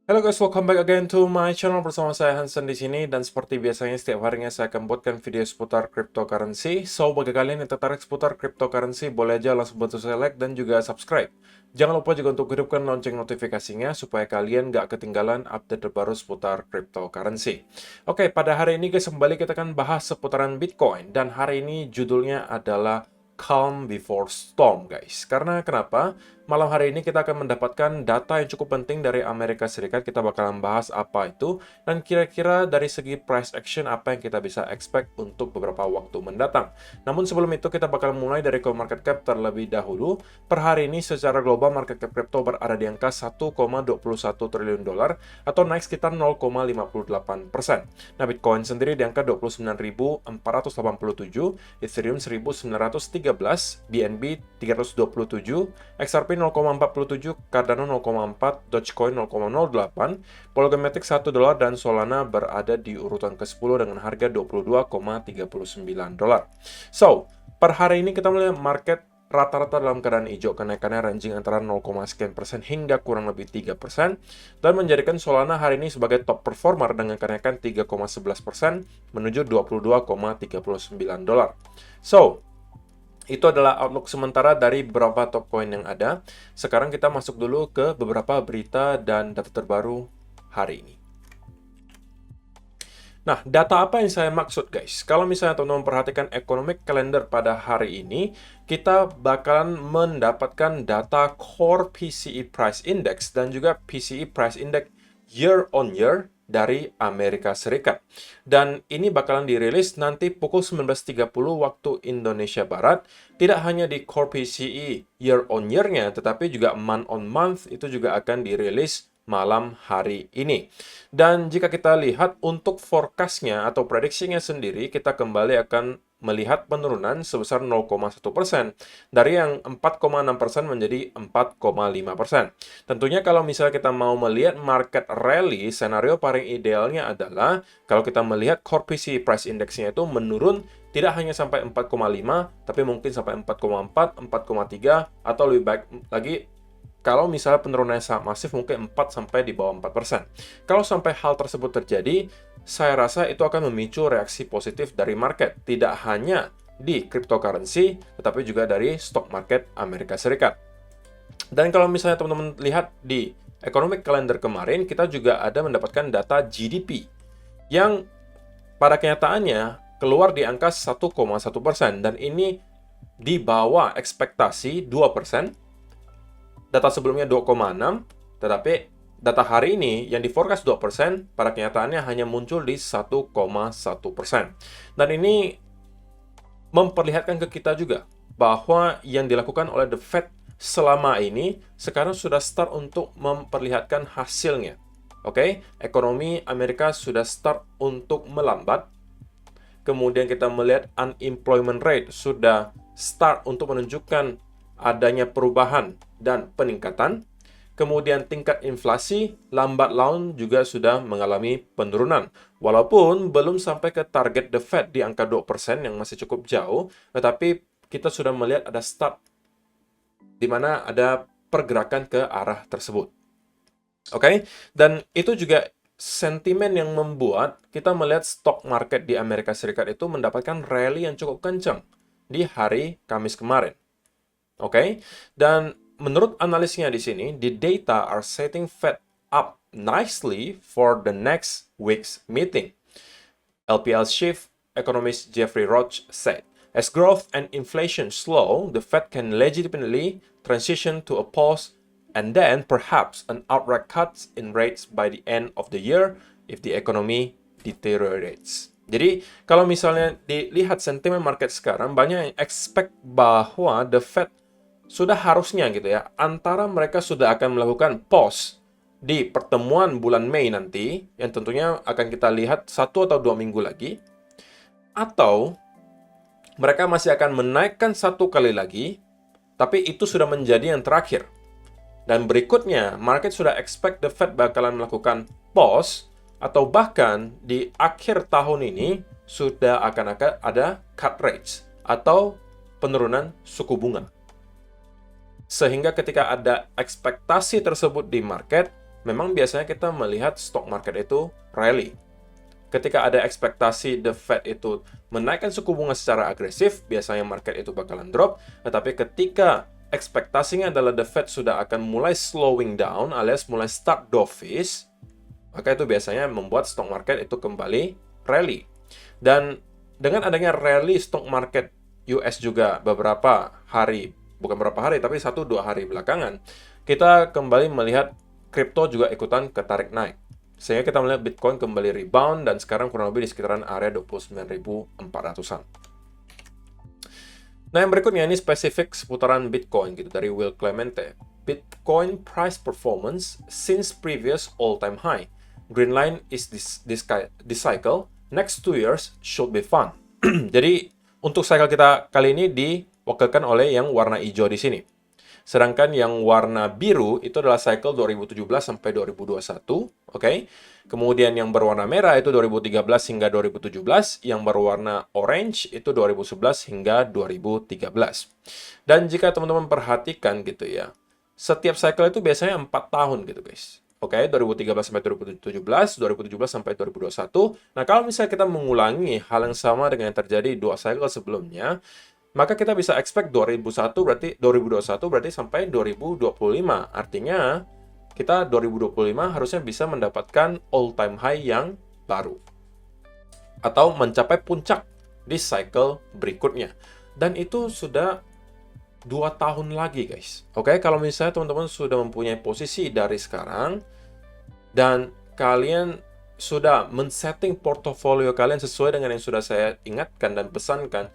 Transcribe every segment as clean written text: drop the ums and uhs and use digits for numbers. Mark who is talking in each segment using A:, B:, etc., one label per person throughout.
A: Halo guys, welcome back again to my channel bersama saya Hansen di sini dan seperti biasanya setiap harinya saya akan buatkan video seputar cryptocurrency. So bagi kalian yang tertarik seputar cryptocurrency boleh aja langsung bantu saya like dan juga subscribe. Jangan lupa juga untuk hidupkan lonceng notifikasinya supaya kalian gak ketinggalan update terbaru seputar cryptocurrency. Oke, pada hari ini guys kembali kita akan bahas seputaran Bitcoin dan hari ini judulnya adalah Calm Before Storm guys. Karena kenapa? Malam hari ini kita akan mendapatkan data yang cukup penting dari Amerika Serikat. Kita bakalan bahas apa itu, dan kira-kira dari segi price action apa yang kita bisa expect untuk beberapa waktu mendatang. Namun sebelum itu kita bakal mulai dari CoinMarketCap terlebih dahulu. Per hari ini secara global market cap crypto berada di angka 1,21 triliun dolar atau naik sekitar 0,58%. Nah, Bitcoin sendiri di angka 29.487, Ethereum 1.913, BNB 327, XRP 0,47, Cardano 0,4, Dogecoin 0,08, Polygon Matic $1, dan Solana berada di urutan ke-10 dengan harga $22,39. So, per hari ini kita melihat market rata-rata dalam keadaan hijau, kenaikannya ranging antara 0, sekian persen hingga kurang lebih 3%, dan menjadikan Solana hari ini sebagai top performer dengan kenaikan 3,11% menuju $22,39. So, itu adalah outlook sementara dari beberapa top coin yang ada. Sekarang kita masuk dulu ke beberapa berita dan data terbaru hari ini. Nah, data apa yang saya maksud guys? Kalau misalnya teman-teman perhatikan economic calendar pada hari ini, kita bakalan mendapatkan data Core PCE Price Index dan juga PCE Price Index year on year dari Amerika Serikat. Dan ini bakalan dirilis nanti pukul 19.30 waktu Indonesia Barat. Tidak hanya di Core PCE year on year-nya, tetapi juga month on month itu juga akan dirilis malam hari ini. Dan jika kita lihat untuk forecast-nya atau prediksinya sendiri, kita kembali akan melihat penurunan sebesar 0,1% dari yang 4,6% menjadi 4,5%. Tentunya kalau misalnya kita mau melihat market rally, senario paling idealnya adalah kalau kita melihat Core PCE Price Index-nya itu menurun tidak hanya sampai 4,5, tapi mungkin sampai 4,4, 4,3, atau lebih baik lagi kalau misalnya penurunannya sangat masif, mungkin 4 sampai di bawah 4%. Kalau sampai hal tersebut terjadi, saya rasa itu akan memicu reaksi positif dari market. Tidak hanya di cryptocurrency, tetapi juga dari stock market Amerika Serikat. Dan kalau misalnya teman-teman lihat di economic calendar kemarin, kita juga ada mendapatkan data GDP yang pada kenyataannya keluar di angka 1,1%. Dan ini di bawah ekspektasi 2%. Data sebelumnya 2,6, tetapi data hari ini yang diforecast 2%, pada kenyataannya hanya muncul di 1,1%. Dan ini memperlihatkan ke kita juga bahwa yang dilakukan oleh The Fed selama ini sekarang sudah start untuk memperlihatkan hasilnya. Oke, ekonomi Amerika sudah start untuk melambat. Kemudian kita melihat unemployment rate sudah start untuk menunjukkan adanya perubahan dan peningkatan. Kemudian tingkat inflasi lambat laun juga sudah mengalami penurunan. Walaupun belum sampai ke target The Fed di angka 2% yang masih cukup jauh, tetapi kita sudah melihat ada start di mana ada pergerakan ke arah tersebut. Oke, dan itu juga sentimen yang membuat kita melihat stock market di Amerika Serikat itu mendapatkan rally yang cukup kencang di hari Kamis kemarin. Oke, dan menurut analisnya di sini, the data are setting Fed up nicely for the next week's meeting. LPL chief economist Jeffrey Roach said, as growth and inflation slow, the Fed can legitimately transition to a pause and then perhaps an outright cut in rates by the end of the year if the economy deteriorates. Jadi, kalau misalnya dilihat sentimen market sekarang, banyak yang expect bahwa the Fed sudah harusnya gitu ya, antara mereka sudah akan melakukan pause di pertemuan bulan Mei nanti, yang tentunya akan kita lihat 1 atau 2 minggu lagi, atau mereka masih akan menaikkan 1 kali lagi, tapi itu sudah menjadi yang terakhir. Dan berikutnya, market sudah expect the Fed bakalan melakukan pause, atau bahkan di akhir tahun ini sudah akan ada cut rates, atau penurunan suku bunga. Sehingga ketika ada ekspektasi tersebut di market, memang biasanya kita melihat stock market itu rally. Ketika ada ekspektasi The Fed itu menaikkan suku bunga secara agresif, biasanya market itu bakalan drop. Tetapi ketika ekspektasinya adalah The Fed sudah akan mulai slowing down alias mulai start dovish, maka itu biasanya membuat stock market itu kembali rally. Dan dengan adanya rally stock market US juga beberapa hari, bukan beberapa hari, tapi 1-2 hari belakangan, kita kembali melihat kripto juga ikutan ketarik naik. Sehingga kita melihat Bitcoin kembali rebound dan sekarang kurang lebih di sekitaran area 29.400-an. Nah, yang berikutnya ini spesifik seputaran Bitcoin gitu dari Will Clemente. Bitcoin price performance since previous all-time high. Green line is this cycle. Next 2 years should be fun. Jadi, untuk cycle kita kali ini diwakilkan oleh yang warna hijau di sini. Sedangkan yang warna biru itu adalah cycle 2017 sampai 2021, oke? Kemudian yang berwarna merah itu 2013 hingga 2017, yang berwarna orange itu 2011 hingga 2013. Dan jika teman-teman perhatikan gitu ya, setiap cycle itu biasanya 4 tahun gitu guys. Oke, 2013 sampai 2017, 2017 sampai 2021. Nah, kalau misalnya kita mengulangi hal yang sama dengan yang terjadi 2 cycle sebelumnya, maka kita bisa expect 2021 berarti 2021 berarti sampai 2025. Artinya kita 2025 harusnya bisa mendapatkan all time high yang baru atau mencapai puncak di cycle berikutnya. Dan itu sudah 2 tahun lagi, guys. Oke, kalau misalnya teman-teman sudah mempunyai posisi dari sekarang dan kalian sudah men-setting portofolio kalian sesuai dengan yang sudah saya ingatkan dan pesankan,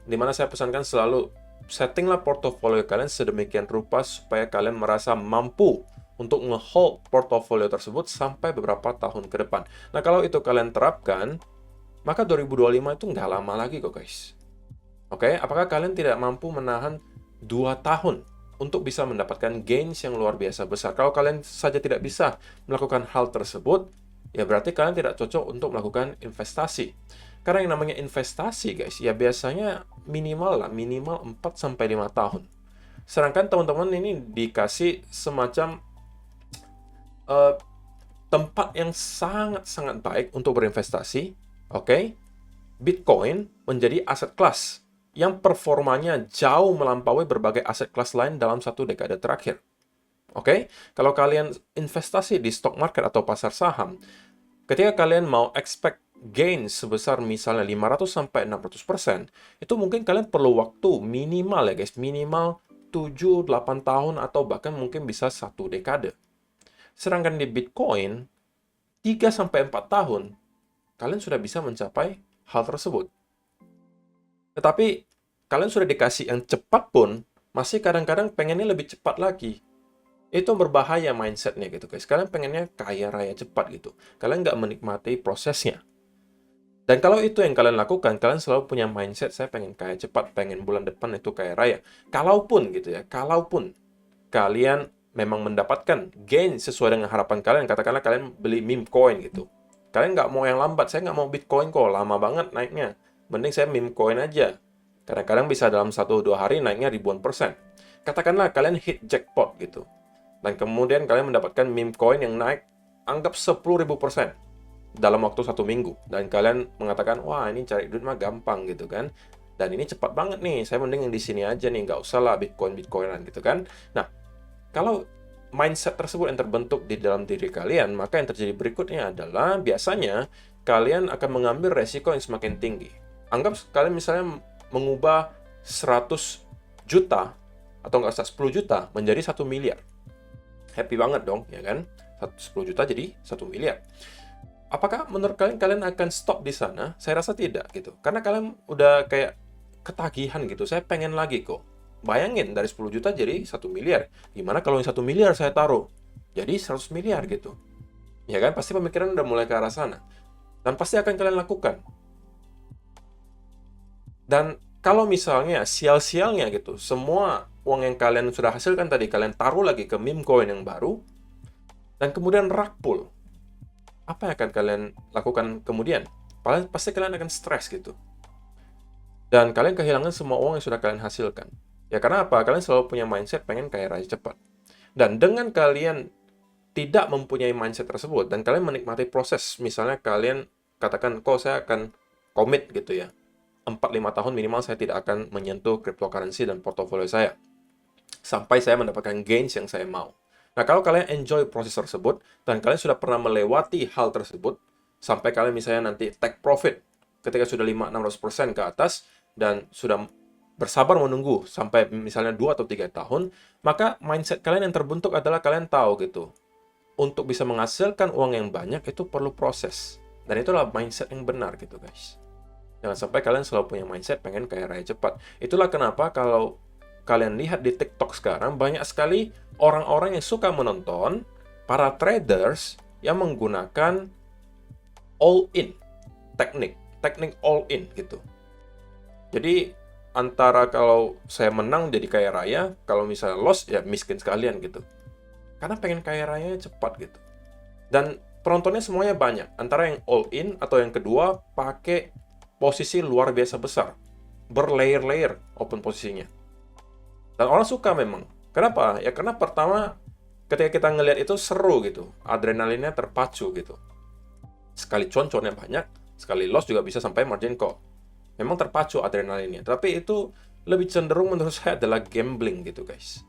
A: di mana saya pesankan selalu settinglah portofolio kalian sedemikian rupa supaya kalian merasa mampu untuk nge-hold portofolio tersebut sampai beberapa tahun ke depan. Nah, kalau itu kalian terapkan, maka 2025 itu nggak lama lagi kok, guys. Oke, apakah kalian tidak mampu menahan 2 tahun untuk bisa mendapatkan gains yang luar biasa besar? Kalau kalian saja tidak bisa melakukan hal tersebut, ya berarti kalian tidak cocok untuk melakukan investasi. Karena yang namanya investasi, guys, ya biasanya minimal 4-5 tahun. Sedangkan teman-teman ini dikasih semacam tempat yang sangat-sangat baik untuk berinvestasi. Oke? Bitcoin menjadi aset kelas yang performanya jauh melampaui berbagai aset kelas lain dalam 1 dekade terakhir. Oke? Kalau kalian investasi di stock market atau pasar saham, ketika kalian mau expect gain sebesar misalnya 500-600%, itu mungkin kalian perlu waktu minimal ya guys, minimal 7-8 tahun atau bahkan mungkin bisa 1 dekade. Sedangkan di Bitcoin, 3-4 tahun, kalian sudah bisa mencapai hal tersebut. Tetapi, kalian sudah dikasih yang cepat pun, masih kadang-kadang pengennya lebih cepat lagi. Itu berbahaya mindsetnya gitu guys. Kalian pengennya kaya raya cepat gitu. Kalian nggak menikmati prosesnya. Dan kalau itu yang kalian lakukan, kalian selalu punya mindset, saya pengen kaya cepat, pengen bulan depan itu kaya raya. Kalaupun gitu ya, kalaupun kalian memang mendapatkan gain sesuai dengan harapan kalian, katakanlah kalian beli meme coin gitu. Kalian nggak mau yang lambat, saya nggak mau Bitcoin kok, lama banget naiknya. Mending saya meme coin aja. Kadang-kadang bisa dalam 1-2 hari naiknya ribuan %. Katakanlah kalian hit jackpot gitu. Dan kemudian kalian mendapatkan meme coin yang naik, anggap 10.000% dalam waktu 1 minggu. Dan kalian mengatakan, wah ini cari duit mah gampang gitu kan. Dan ini cepat banget nih, saya mending yang di sini aja nih, nggak usah lah Bitcoin-Bitcoinan gitu kan. Nah, kalau mindset tersebut yang terbentuk di dalam diri kalian, maka yang terjadi berikutnya adalah biasanya kalian akan mengambil resiko yang semakin tinggi. Anggap kalian misalnya mengubah 100 juta atau nggak usah 10 juta menjadi 1 miliar. Happy banget dong, ya kan? 10 juta jadi 1 miliar. Apakah menurut kalian akan stop di sana? Saya rasa tidak gitu. Karena kalian udah kayak ketagihan gitu. Saya pengen lagi kok. Bayangin dari 10 juta jadi 1 miliar. Gimana kalau yang 1 miliar saya taruh? Jadi 100 miliar gitu. Ya kan? Pasti pemikiran udah mulai ke arah sana. Dan pasti akan kalian lakukan. Dan kalau misalnya sial-sialnya gitu, semua uang yang kalian sudah hasilkan tadi, kalian taruh lagi ke meme coin yang baru, dan kemudian rug pull, apa yang akan kalian lakukan kemudian? Pasti kalian akan stres gitu. Dan kalian kehilangan semua uang yang sudah kalian hasilkan. Ya karena apa? Kalian selalu punya mindset pengen kaya raya cepat. Dan dengan kalian tidak mempunyai mindset tersebut dan kalian menikmati proses, misalnya kalian katakan, kok saya akan komit gitu ya, 4-5 tahun minimal saya tidak akan menyentuh cryptocurrency dan portofolio saya sampai saya mendapatkan gains yang saya mau. Nah, kalau kalian enjoy proses tersebut dan kalian sudah pernah melewati hal tersebut sampai kalian misalnya nanti take profit ketika sudah 5-600% ke atas dan sudah bersabar menunggu sampai misalnya 2 atau 3 tahun, maka mindset kalian yang terbentuk adalah kalian tahu gitu. Untuk bisa menghasilkan uang yang banyak itu perlu proses. Dan itulah mindset yang benar gitu guys. Jangan sampai kalian selalu punya mindset pengen kaya raya cepat. Itulah kenapa kalau kalian lihat di TikTok sekarang, banyak sekali orang-orang yang suka menonton para traders yang menggunakan all-in teknik all-in gitu. Jadi antara kalau saya menang jadi kaya raya, kalau misalnya loss ya miskin sekalian gitu. Karena pengen kaya raya cepat gitu. Dan penontonnya semuanya banyak. Antara yang all-in atau yang kedua pakai posisi luar biasa besar. Berlayer-layer open posisinya. Dan orang suka memang. Kenapa? Ya karena pertama ketika kita ngelihat itu seru gitu. Adrenalinnya terpacu gitu. Sekali conconnya banyak, sekali loss juga bisa sampai margin call. Memang terpacu adrenalinnya. Tapi itu lebih cenderung menurut saya adalah gambling gitu guys.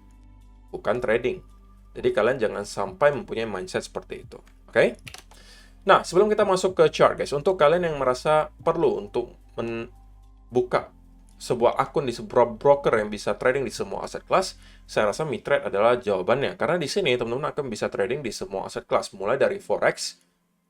A: Bukan trading. Jadi kalian jangan sampai mempunyai mindset seperti itu. Oke? Nah, sebelum kita masuk ke chart guys, untuk kalian yang merasa perlu untuk membuka sebuah akun di sebuah broker yang bisa trading di semua aset kelas, saya rasa MiTrade adalah jawabannya. Karena di sini teman-teman akan bisa trading di semua aset kelas, mulai dari forex,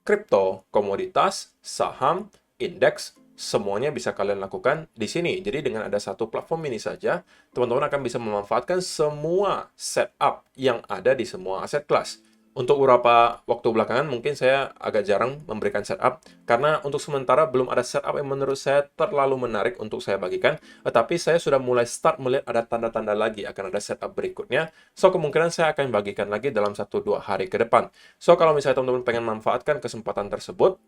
A: kripto, komoditas, saham, indeks, semuanya bisa kalian lakukan di sini. Jadi dengan ada satu platform ini saja, teman-teman akan bisa memanfaatkan semua setup yang ada di semua aset kelas. Untuk beberapa waktu belakangan mungkin saya agak jarang memberikan setup, karena untuk sementara belum ada setup yang menurut saya terlalu menarik untuk saya bagikan, tetapi saya sudah mulai start melihat ada tanda-tanda lagi akan ada setup berikutnya, so kemungkinan saya akan bagikan lagi dalam 1-2 hari ke depan. So kalau misalnya teman-teman pengen manfaatkan kesempatan tersebut,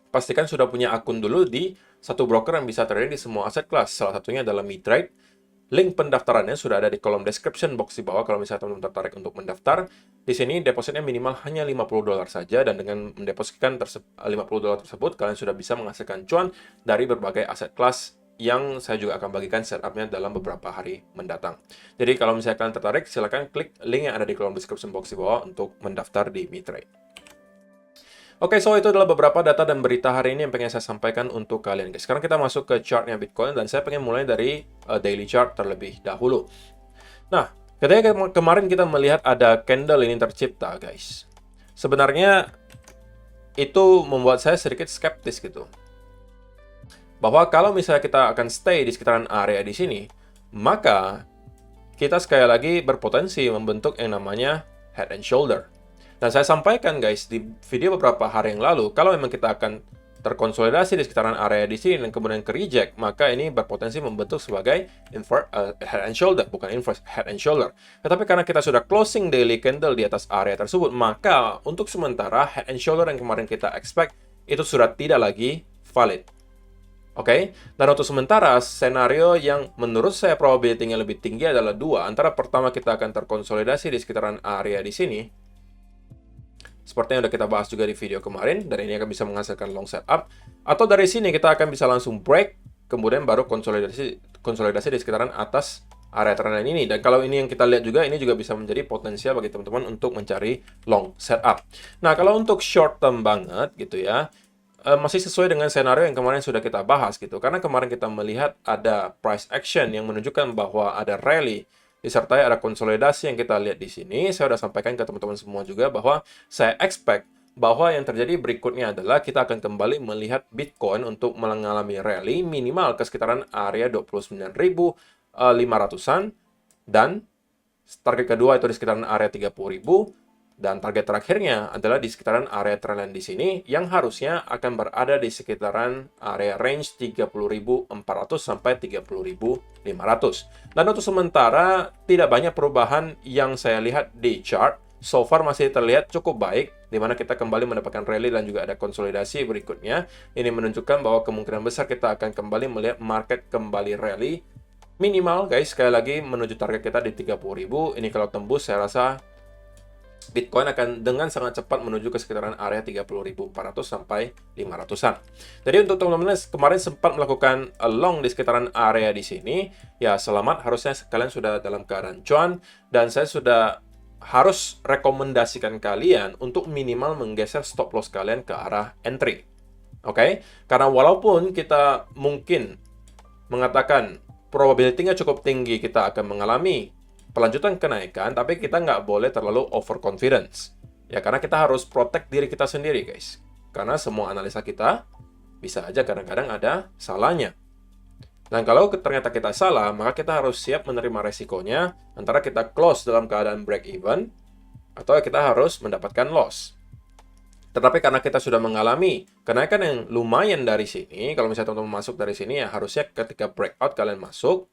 A: pastikan sudah punya akun dulu di satu broker yang bisa trading di semua aset kelas. Salah satunya adalah MiTrade. Link pendaftarannya sudah ada di kolom description box di bawah kalau misalnya teman-teman tertarik untuk mendaftar. Di sini depositnya minimal hanya $50 saja, dan dengan mendepositkan $50 tersebut, kalian sudah bisa menghasilkan cuan dari berbagai aset kelas yang saya juga akan bagikan setupnya dalam beberapa hari mendatang. Jadi kalau misalnya kalian tertarik, silahkan klik link yang ada di kolom description box di bawah untuk mendaftar di MiTrade. Oke, so itu adalah beberapa data dan berita hari ini yang pengen saya sampaikan untuk kalian guys. Sekarang kita masuk ke chartnya Bitcoin, dan saya pengen mulai dari daily chart terlebih dahulu. Nah, ketika kemarin kita melihat ada candle ini tercipta guys, sebenarnya itu membuat saya sedikit skeptis gitu. Bahwa kalau misalnya kita akan stay di sekitaran area di sini, maka kita sekali lagi berpotensi membentuk yang namanya head and shoulder. Dan saya sampaikan guys di video beberapa hari yang lalu, kalau memang kita akan terkonsolidasi di sekitaran area di sini dan kemudian ke reject, maka ini berpotensi membentuk sebagai head and shoulder, bukan inverse, head and shoulder. Tetapi karena kita sudah closing daily candle di atas area tersebut, maka untuk sementara head and shoulder yang kemarin kita expect itu sudah tidak lagi valid. Oke, dan untuk sementara senario yang menurut saya probability-nya lebih tinggi adalah dua. Antara pertama kita akan terkonsolidasi di sekitaran area di sini, seperti yang udah kita bahas juga di video kemarin, dan ini akan bisa menghasilkan long setup. Atau dari sini kita akan bisa langsung break, kemudian baru konsolidasi di sekitaran atas area trendline ini. Dan kalau ini yang kita lihat juga, ini juga bisa menjadi potensial bagi teman-teman untuk mencari long setup. Nah, kalau untuk short term banget gitu ya, masih sesuai dengan senario yang kemarin sudah kita bahas gitu. Karena kemarin kita melihat ada price action yang menunjukkan bahwa ada rally, disertai ada konsolidasi yang kita lihat di sini. Saya sudah sampaikan ke teman-teman semua juga bahwa saya expect bahwa yang terjadi berikutnya adalah kita akan kembali melihat Bitcoin untuk mengalami rally minimal ke sekitaran area 29.500-an, dan target kedua itu di sekitaran area 30.000, dan target terakhirnya adalah di sekitaran area trendline di sini yang harusnya akan berada di sekitaran area range 30.400 sampai 30.500. Dan untuk sementara tidak banyak perubahan yang saya lihat di chart. So far masih terlihat cukup baik, di mana kita kembali mendapatkan rally dan juga ada konsolidasi berikutnya. Ini menunjukkan bahwa kemungkinan besar kita akan kembali melihat market kembali rally minimal guys, sekali lagi menuju target kita di 30.000. Ini kalau tembus saya rasa Bitcoin akan dengan sangat cepat menuju ke sekitaran area 30.400 sampai 500-an. Jadi untuk teman-teman kemarin sempat melakukan long di sekitaran area di sini, ya selamat, harusnya kalian sudah dalam keadaan cuan, dan saya sudah harus rekomendasikan kalian untuk minimal menggeser stop loss kalian ke arah entry. Oke? Karena walaupun kita mungkin mengatakan probability-nya cukup tinggi kita akan mengalami pelanjutan kenaikan, tapi kita nggak boleh terlalu overconfidence. Ya, karena kita harus protect diri kita sendiri, guys. Karena semua analisa kita bisa aja kadang-kadang ada salahnya. Dan kalau ternyata kita salah, maka kita harus siap menerima resikonya, antara kita close dalam keadaan break even, atau kita harus mendapatkan loss. Tetapi karena kita sudah mengalami kenaikan yang lumayan dari sini, kalau misalnya teman-teman masuk dari sini, ya harusnya ketika breakout kalian masuk,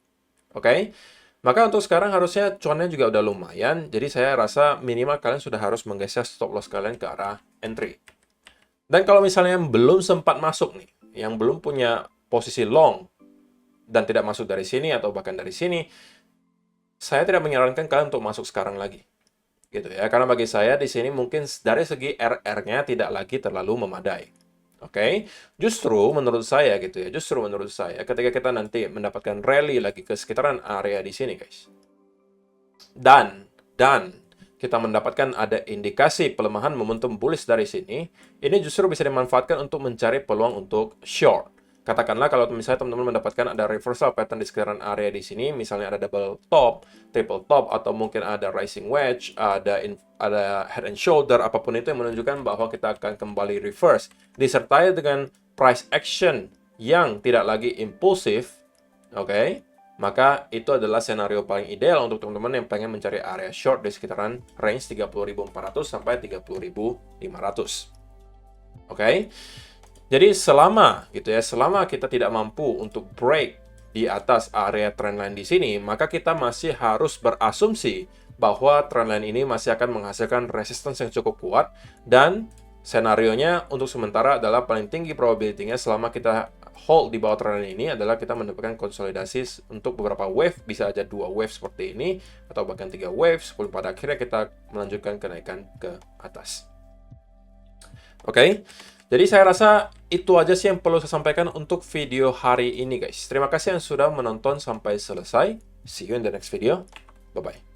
A: oke? Maka untuk sekarang harusnya cuannya juga udah lumayan, jadi saya rasa minimal kalian sudah harus menggeser stop loss kalian ke arah entry. Dan kalau misalnya yang belum sempat masuk nih, yang belum punya posisi long, dan tidak masuk dari sini atau bahkan dari sini, saya tidak menyarankan kalian untuk masuk sekarang lagi. Gitu ya, karena bagi saya di sini mungkin dari segi RR-nya tidak lagi terlalu memadai. Oke, justru menurut saya gitu ya, justru menurut saya ketika kita nanti mendapatkan rally lagi ke sekitaran area di sini, guys. Dan kita mendapatkan ada indikasi pelemahan momentum bullish dari sini, ini justru bisa dimanfaatkan untuk mencari peluang untuk short. Katakanlah kalau misalnya teman-teman mendapatkan ada reversal pattern di sekitaran area di sini, misalnya ada double top, triple top, atau mungkin ada rising wedge, ada head and shoulder, apapun itu yang menunjukkan bahwa kita akan kembali reverse, disertai dengan price action yang tidak lagi impulsif, oke? Maka itu adalah senario paling ideal untuk teman-teman yang pengen mencari area short di sekitaran range 30.400 sampai 30.500. Oke? Jadi selama kita tidak mampu untuk break di atas area trendline di sini, maka kita masih harus berasumsi bahwa trendline ini masih akan menghasilkan resistance yang cukup kuat, dan senarionya untuk sementara adalah paling tinggi probability-nya selama kita hold di bawah trendline ini adalah kita mendapatkan konsolidasi untuk beberapa wave, bisa aja 2 wave seperti ini atau bahkan 3 wave sebelum pada akhirnya kita melanjutkan kenaikan ke atas. Oke? Jadi saya rasa itu aja sih yang perlu saya sampaikan untuk video hari ini, guys. Terima kasih yang sudah menonton sampai selesai. See you in the next video. Bye-bye.